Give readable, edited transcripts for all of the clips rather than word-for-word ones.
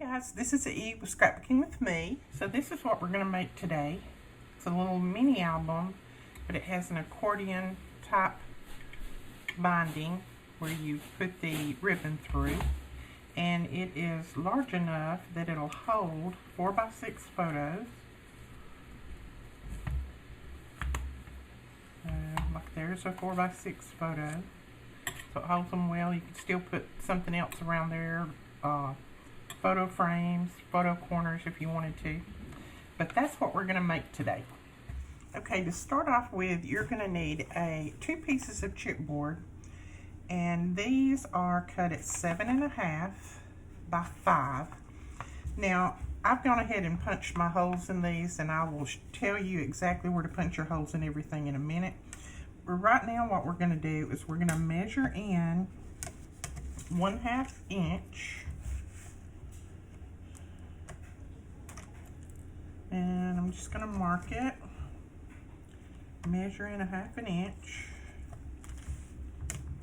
Guys, this is Edith with Scrapbooking with me. So this is what we're going to make today. It's a little mini album, but it has an accordion type binding where you put the ribbon through, and it is large enough that it'll hold 4x6 photos. Like there's a 4x6 photo, so it holds them well. You can still put something else around there, photo frames, photo corners if you wanted to. But that's what we're going to make today. Okay, to start off with, you're going to need two pieces of chipboard, and these are cut at 7.5 by 5. Now, I've gone ahead and punched my holes in these, and I will tell you exactly where to punch your holes and everything in a minute. But right now, what we're going to do is we're going to measure in 1/2 inch. And I'm just going to mark it, measure in 1/2 inch,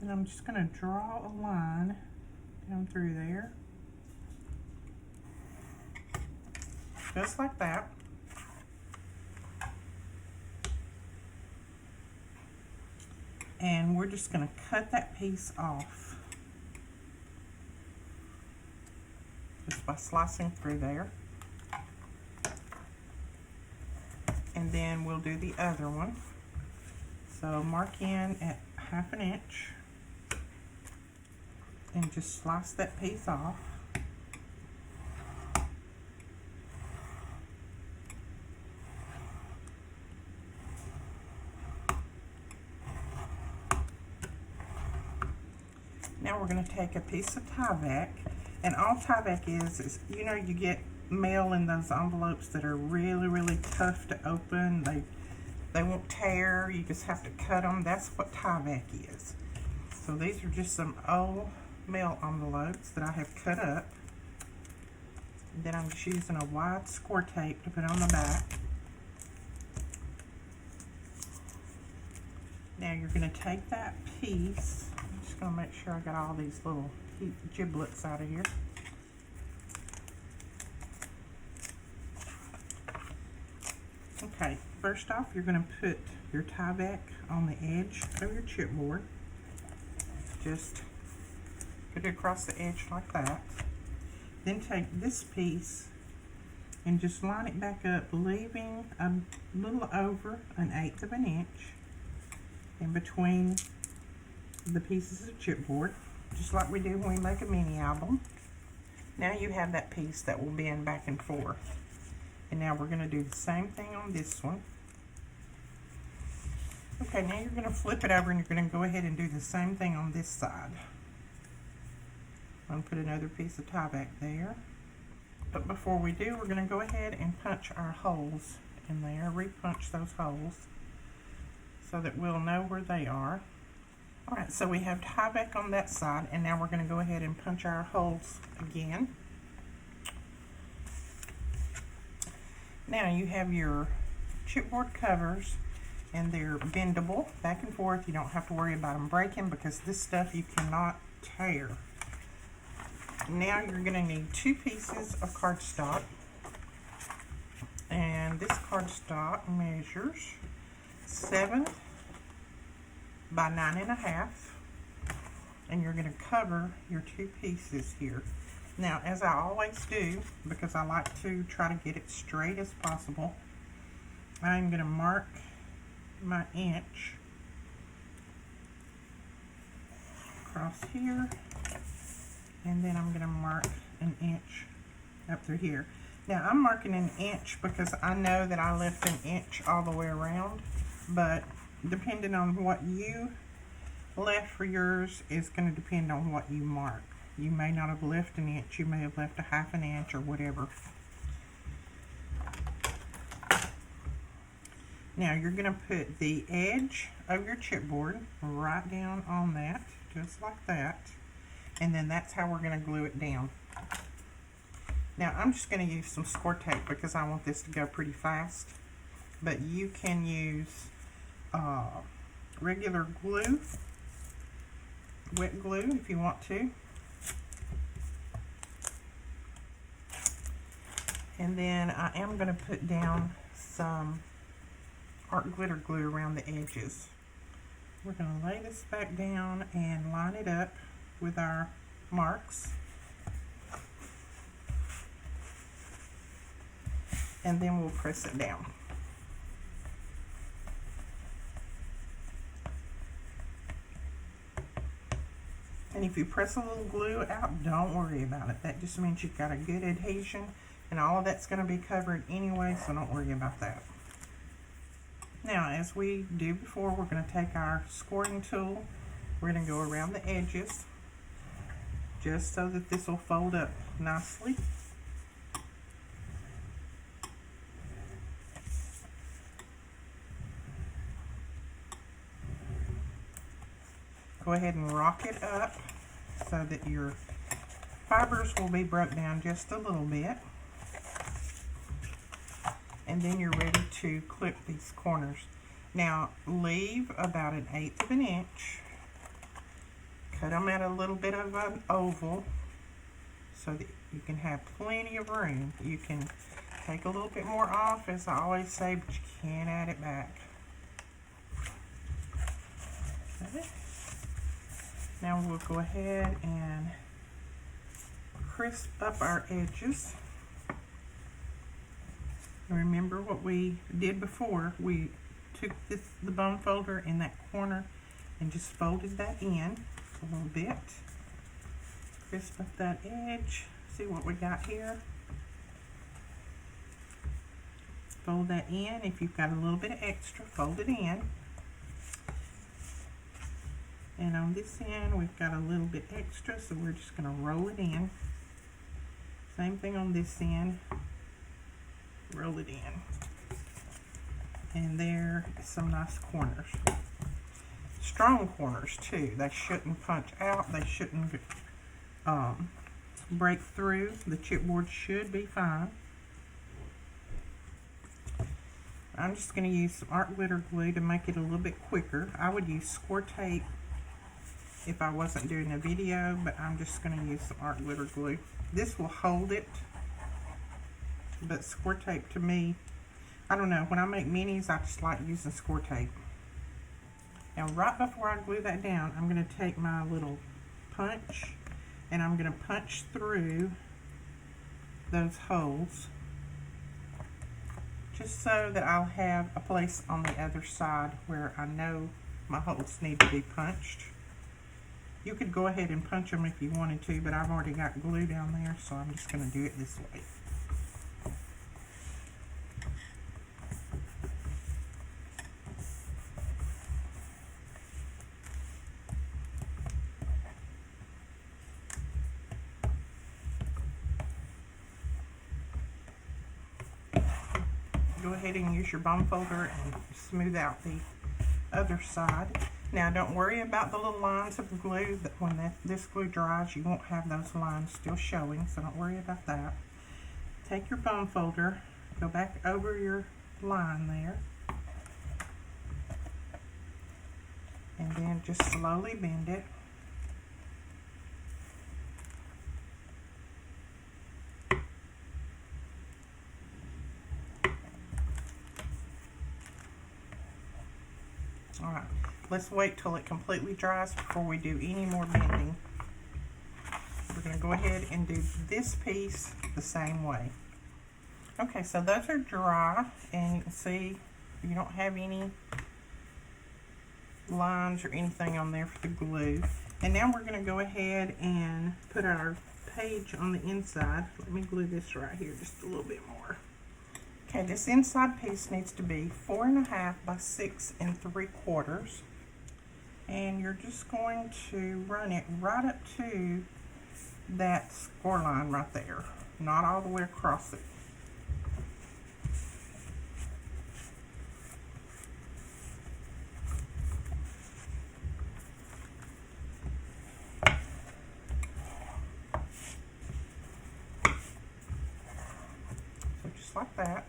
and I'm just going to draw a line down through there, just like that. And we're just going to cut that piece off just by slicing through there. And then we'll do the other one. So mark in at 1/2 inch and just slice that piece off. Now we're going to take a piece of Tyvek, and all Tyvek is you know, you get mail in those envelopes that are really tough to open. They won't tear. You just have to cut them. That's what Tyvek is. So these are just some old mail envelopes that I have cut up. And then I'm just using a wide score tape to put on the back. Now you're going to take that piece. I'm just going to make sure I got all these little giblets out of here. Okay, first off, you're going to put your Tyvek on the edge of your chipboard. Just put it across the edge like that. Then take this piece and just line it back up, leaving a little over 1/8 of an inch in between the pieces of chipboard, just like we do when we make a mini album. Now you have that piece that will bend back and forth. And now we're going to do the same thing on this one. Okay, now you're going to flip it over and you're going to go ahead and do the same thing on this side. I'm going to put another piece of Tyvek there. But before we do, we're going to go ahead and punch our holes in there, re-punch those holes so that we'll know where they are. Alright, so we have Tyvek on that side, and now we're going to go ahead and punch our holes again. Now you have your chipboard covers, and they're bendable back and forth. You don't have to worry about them breaking because this stuff you cannot tear. Now you're going to need 2 pieces of cardstock, and this cardstock measures 7 by 9.5, and you're going to cover your 2 pieces here. Now, as I always do, because I like to try to get it straight as possible, I'm going to mark my inch across here, and then I'm going to mark an inch up through here. Now, I'm marking an inch because I know that I left an inch all the way around, but depending on what you left for yours is going to depend on what you mark. You may not have left an inch, you may have left a 1/2 inch or whatever. Now you're going to put the edge of your chipboard right down on that, just like that. And then that's how we're going to glue it down. Now I'm just going to use some score tape because I want this to go pretty fast. But you can use regular glue, wet glue if you want to. And then I am going to put down some art glitter glue around the edges. We're going to lay this back down and line it up with our marks. And then we'll press it down. And if you press a little glue out, don't worry about it. That just means you've got a good adhesion, and all of that's going to be covered anyway, so don't worry about that. Now, as we do before, we're going to take our scoring tool. We're going to go around the edges, just so that this will fold up nicely. Go ahead and rock it up so that your fibers will be broke down just a little bit. And then you're ready to clip these corners. Now, leave about 1/8 of an inch. Cut them at a little bit of an oval so that you can have plenty of room. You can take a little bit more off, as I always say, but you can't add it back. Okay. Now we'll go ahead and crisp up our edges. Remember what we did before. We took the bone folder in that corner and just folded that in a little bit. Crisp up that edge. See what we got here. Fold that in. If you've got a little bit of extra, fold it in. And on this end, we've got a little bit extra, so we're just going to roll it in. Same thing on this end. Roll it in. And there are some nice corners. Strong corners, too. They shouldn't punch out. They shouldn't break through. The chipboard should be fine. I'm just going to use some art glitter glue to make it a little bit quicker. I would use score tape if I wasn't doing a video, but I'm just going to use some art glitter glue. This will hold it, but score tape to me, I don't know, when I make minis, I just like using score tape. Now, right before I glue that down, I'm going to take my little punch, and I'm going to punch through those holes, just so that I'll have a place on the other side where I know my holes need to be punched. You could go ahead and punch them if you wanted to, but I've already got glue down there, so I'm just going to do it this way. Go ahead and use your bone folder and smooth out the other side. Now, don't worry about the little lines of glue. That when this glue dries, you won't have those lines still showing, so don't worry about that. Take your bone folder, go back over your line there, and then just slowly bend it. Alright, let's wait till it completely dries before we do any more bending. We're going to go ahead and do this piece the same way. Okay, so those are dry, and you can see you don't have any lines or anything on there for the glue. And now we're going to go ahead and put our page on the inside. Let me glue this right here just a little bit more. Okay, this inside piece needs to be 4.5 by 6 3/4, and you're just going to run it right up to that score line right there, not all the way across it. So just like that.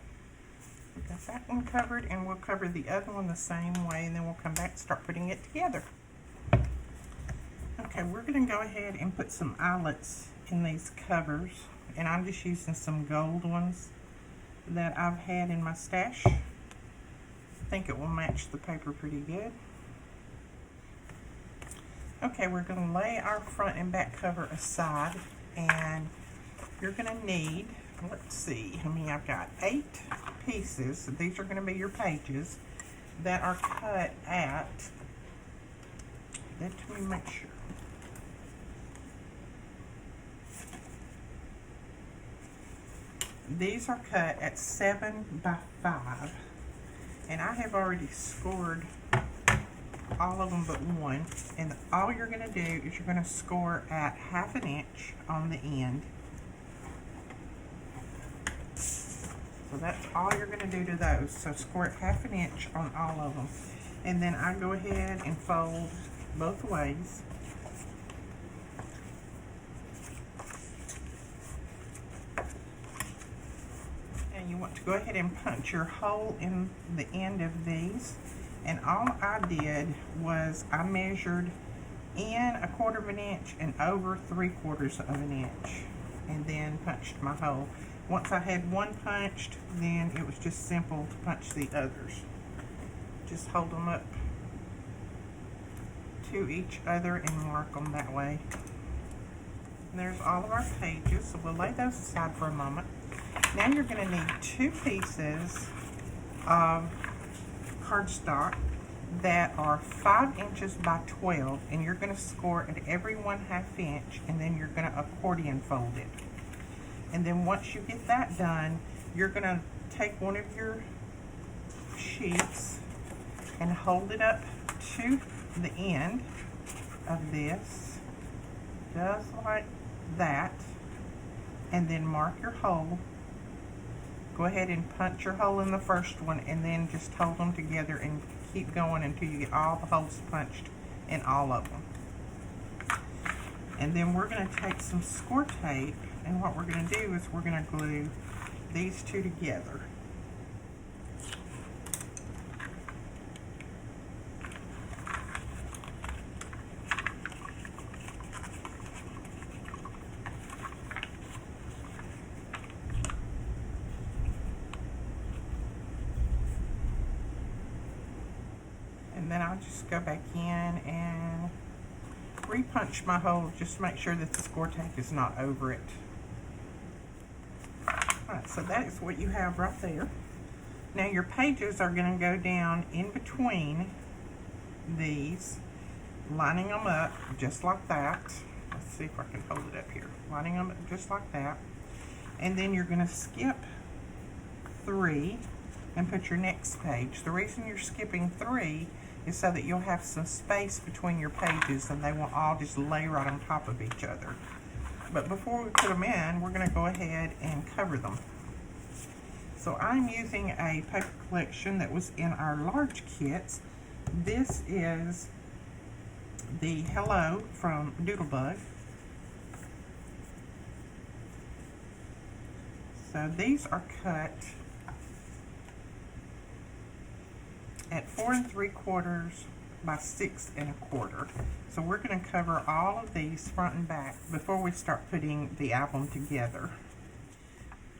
Got that one covered, and we'll cover the other one the same way, and then we'll come back and start putting it together. Okay, we're going to go ahead and put some eyelets in these covers, and I'm just using some gold ones. that I've had in my stash. I think it will match the paper pretty good. Okay, we're going to lay our front and back cover aside, and you're going to need, let's see, I've got 8 pieces. These are going to be your pages that are cut at, let me make sure. These are cut at 7 by 5, and I have already scored all of them but one, and all you're going to do is you're going to score at 1/2 inch on the end. So that's all you're going to do to those. So score at 1/2 inch on all of them. And then I go ahead and fold both ways. And you want to go ahead and punch your hole in the end of these. And all I did was I measured in 1/4 of an inch and over 3/4 of an inch. And then punched my hole. Once I had one punched, then it was just simple to punch the others. Just hold them up to each other and mark them that way. And there's all of our pages, so we'll lay those aside for a moment. Now you're going to need 2 pieces of cardstock that are 5 inches by 12, and you're going to score at every 1/2 inch, and then you're going to accordion fold it. And then once you get that done, you're going to take one of your sheets and hold it up to the end of this, just like that, and then mark your hole. Go ahead and punch your hole in the first one, and then just hold them together and keep going until you get all the holes punched in all of them. And then we're going to take some score tape, and what we're going to do is we're going to glue these two together. And then I'll just go back in and re-punch my hole, just to make sure that the score tape is not over it. Alright, so that is what you have right there. Now your pages are going to go down in between these, lining them up just like that. Let's see if I can hold it up here. Lining them up just like that. And then you're going to skip 3 and put your next page. The reason you're skipping 3 is so that you'll have some space between your pages and they won't all just lay right on top of each other. But before we put them in, we're going to go ahead and cover them. So I'm using a paper collection that was in our large kits. This is the Hello from Doodlebug. So these are cut at 4 3/4 by 6 1/4. So we're going to cover all of these front and back before we start putting the album together.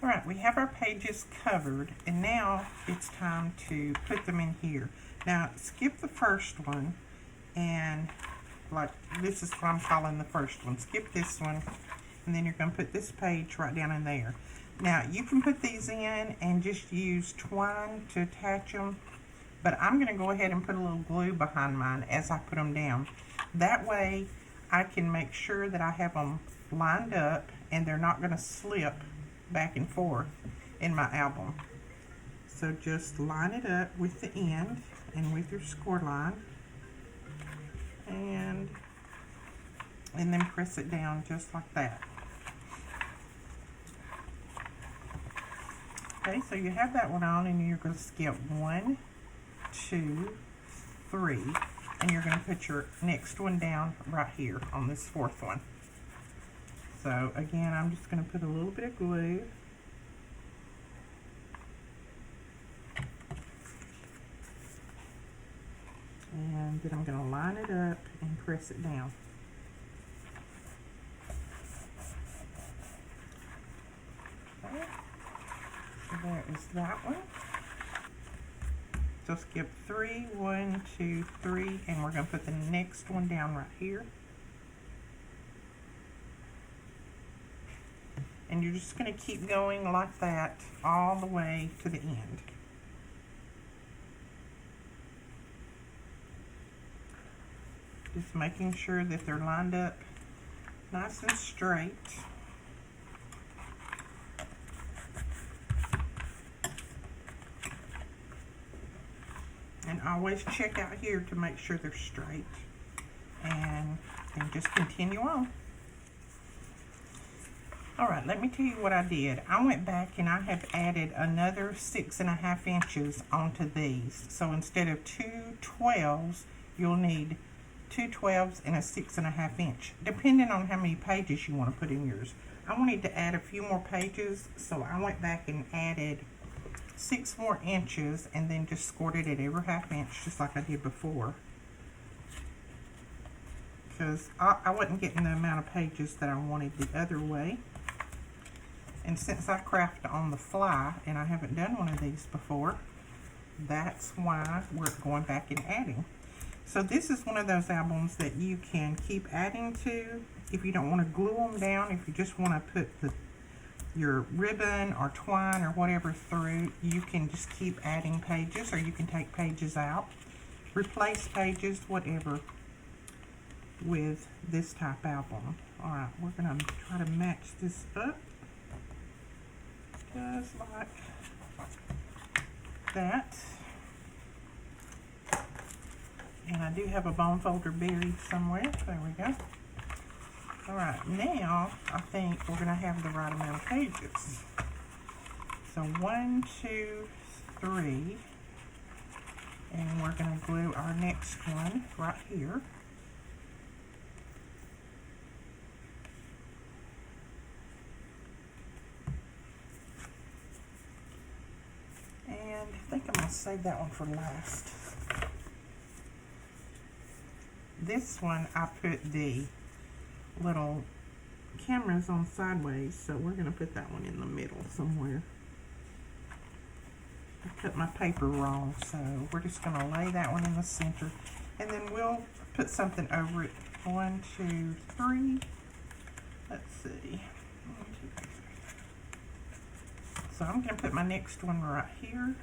Alright, we have our pages covered, and now it's time to put them in here. Now skip the first one, and like this is what I'm calling the first one. Skip this one, and then you're going to put this page right down in there. Now you can put these in and just use twine to attach them, but I'm going to go ahead and put a little glue behind mine as I put them down. That way I can make sure that I have them lined up and they're not going to slip back and forth in my album. So just line it up with the end and with your score line, and then press it down just like that. Okay, so you have that one on, and you're going to skip 1, 2, 3, and you're going to put your next one down right here on this fourth one. So again, I'm just going to put a little bit of glue. And then I'm going to line it up and press it down. Okay. So there is that one. So skip 3, 1, 2, 3, and we're going to put the next one down right here. And you're just going to keep going like that all the way to the end. Just making sure that they're lined up nice and straight. And always check out here to make sure they're straight. And then just continue on. Alright, let me tell you what I did. I went back and I have added another 6.5 inches onto these. So instead of 2 12s, you'll need 2 12s and a 6.5 inch, depending on how many pages you want to put in yours. I wanted to add a few more pages, so I went back and added 6 more inches and then just scored it at every 1/2 inch, just like I did before. Because I wasn't getting the amount of pages that I wanted the other way. And since I craft on the fly, and I haven't done one of these before, that's why we're going back and adding. So this is one of those albums that you can keep adding to if you don't want to glue them down. If you just want to put your ribbon or twine or whatever through, you can just keep adding pages, or you can take pages out, replace pages, whatever, with this type album. Alright, we're going to try to match this up just like that. And I do have a bone folder buried somewhere. There we go. Alright, now I think we're going to have the right amount of pages. So 1, 2, 3. And we're going to glue our next one right here. And I think I'm going to save that one for last. This one I put the little cameras on sideways, so we're going to put that one in the middle somewhere. I cut my paper wrong, so we're just going to lay that one in the center, and then we'll put something over it. 1, 2, 3. Let's see. 1, 2, 3. So I'm going to put my next one right here.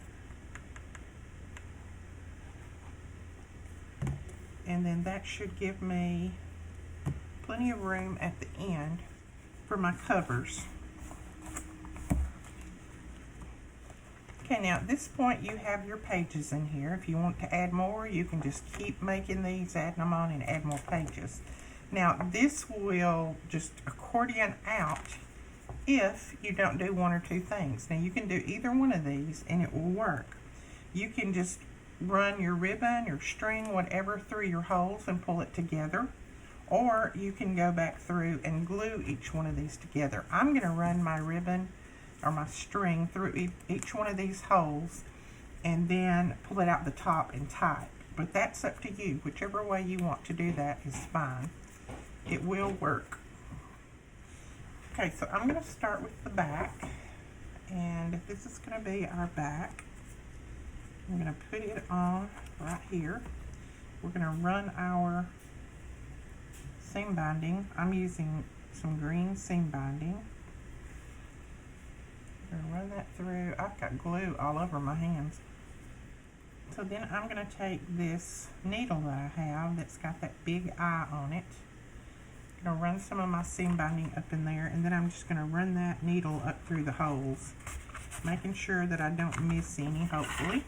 And then that should give me plenty of room at the end for my covers. Okay, now at this point you have your pages in here. If you want to add more, you can just keep making these, adding them on, and add more pages. Now this will just accordion out if you don't do one or two things. Now you can do either one of these and it will work. You can just run your ribbon, your string, whatever, through your holes and pull it together, or you can go back through and glue each one of these together. I'm going to run my ribbon or my string through each one of these holes and then pull it out the top and tie it. But that's up to you. Whichever way you want to do that is fine. It will work. Okay, so I'm going to start with the back, and this is going to be our back. I'm going to put it on right here. We're going to run our seam binding. I'm using some green seam binding. I'm going to run that through. I've got glue all over my hands. So then I'm going to take this needle that I have that's got that big eye on it. I'm going to run some of my seam binding up in there, and then I'm just going to run that needle up through the holes, making sure that I don't miss any, hopefully.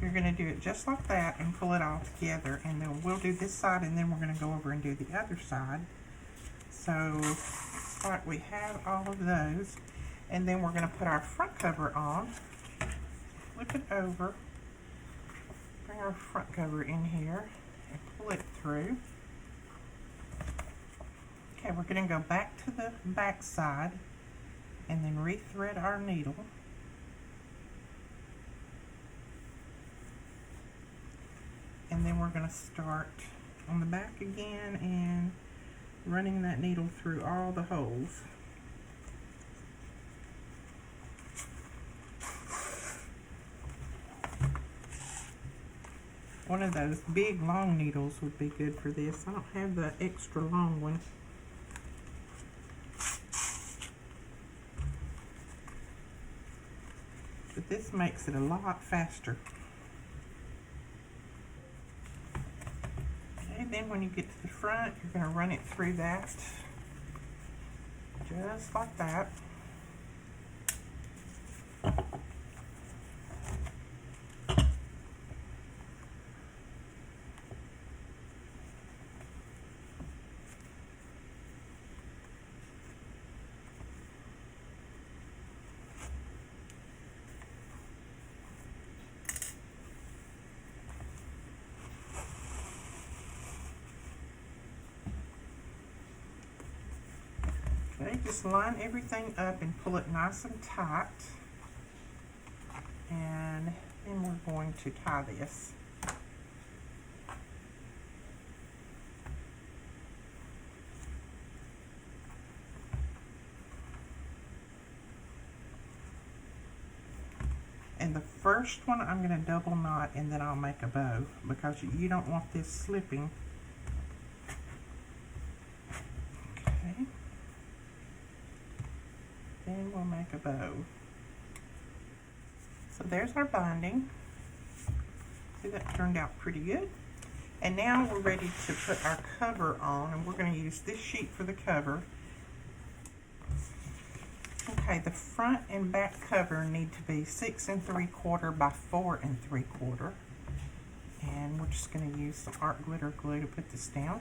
You're going to do it just like that and pull it all together, and then we'll do this side, and then we're going to go over and do the other side. So it's like we have all of those, and then we're going to put our front cover on, flip it over, bring our front cover in here, and pull it through. Okay, we're going to go back to the back side and then rethread our needle. And then we're going to start on the back again and running that needle through all the holes. One of those big long needles would be good for this. I don't have the extra long one. But this makes it a lot faster. Okay, then when you get to the front, you're going to run it through that. Just like that. Okay, just line everything up and pull it nice and tight. And then we're going to tie this. And the first one I'm going to double knot and then I'll make a bow because you don't want this slipping. Okay. Then we'll make a bow. So there's our binding. See, that turned out pretty good. And now we're ready to put our cover on, and we're going to use this sheet for the cover. Okay, the front and back cover need to be 6 3/4 by 4 3/4. And we're just going to use some art glitter glue to put this down.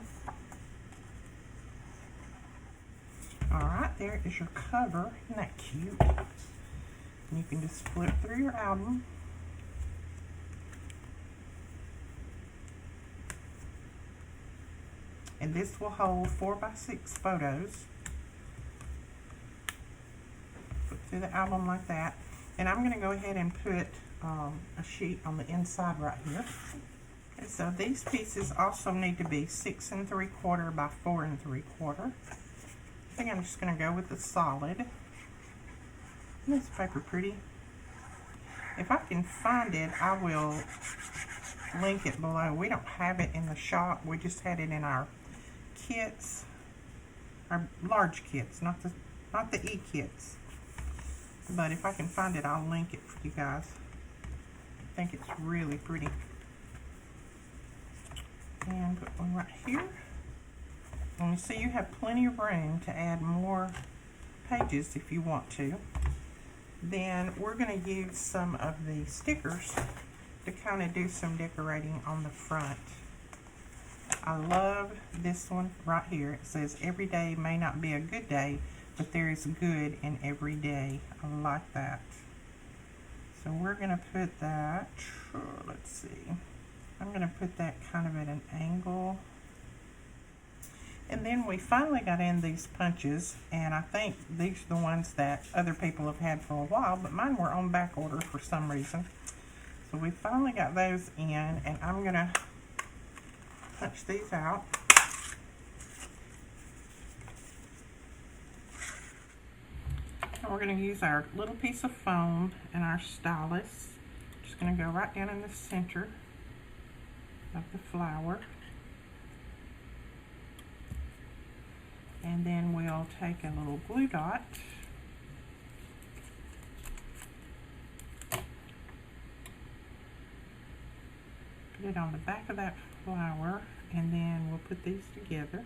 Alright, there is your cover. Isn't that cute? And you can just flip through your album. And this will hold 4 by 6 photos. Flip through the album like that. And I'm going to go ahead and put a sheet on the inside right here. Okay, so these pieces also need to be 6 3/4 by 4 3/4. I think I'm just going to go with the solid. Isn't this paper pretty? If I can find it, I will link it below. We don't have it in the shop. We just had it in our kits, our large kits, not the e-kits. But if I can find it, I'll link it for you guys. I think it's really pretty. And put one right here. And you see you have plenty of room to add more pages if you want to. Then we're going to use some of the stickers to kind of do some decorating on the front. I love this one right here. It says, "Every day may not be a good day, but there is good in every day." I like that. So we're going to put that, let's see, I'm going to put that kind of at an angle. And then we finally got in these punches, and I think these are the ones that other people have had for a while, but mine were on back order for some reason. So we finally got those in, and I'm going to punch these out. And we're going to use our little piece of foam and our stylus. Just going to go right down in the center of the flower. And then we'll take a little glue dot put it on the back of that flower, and then we'll put these together.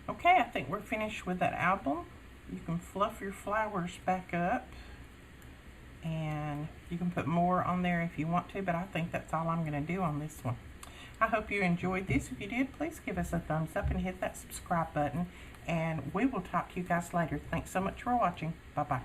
Okay, I think we're finished with that album. You can fluff your flowers back up, and you can put more on there if you want to, but I think that's all I'm going to do on this one. I hope you enjoyed this. If you did, please give us a thumbs up and hit that subscribe button. And we will talk to you guys later. Thanks so much for watching. Bye-bye.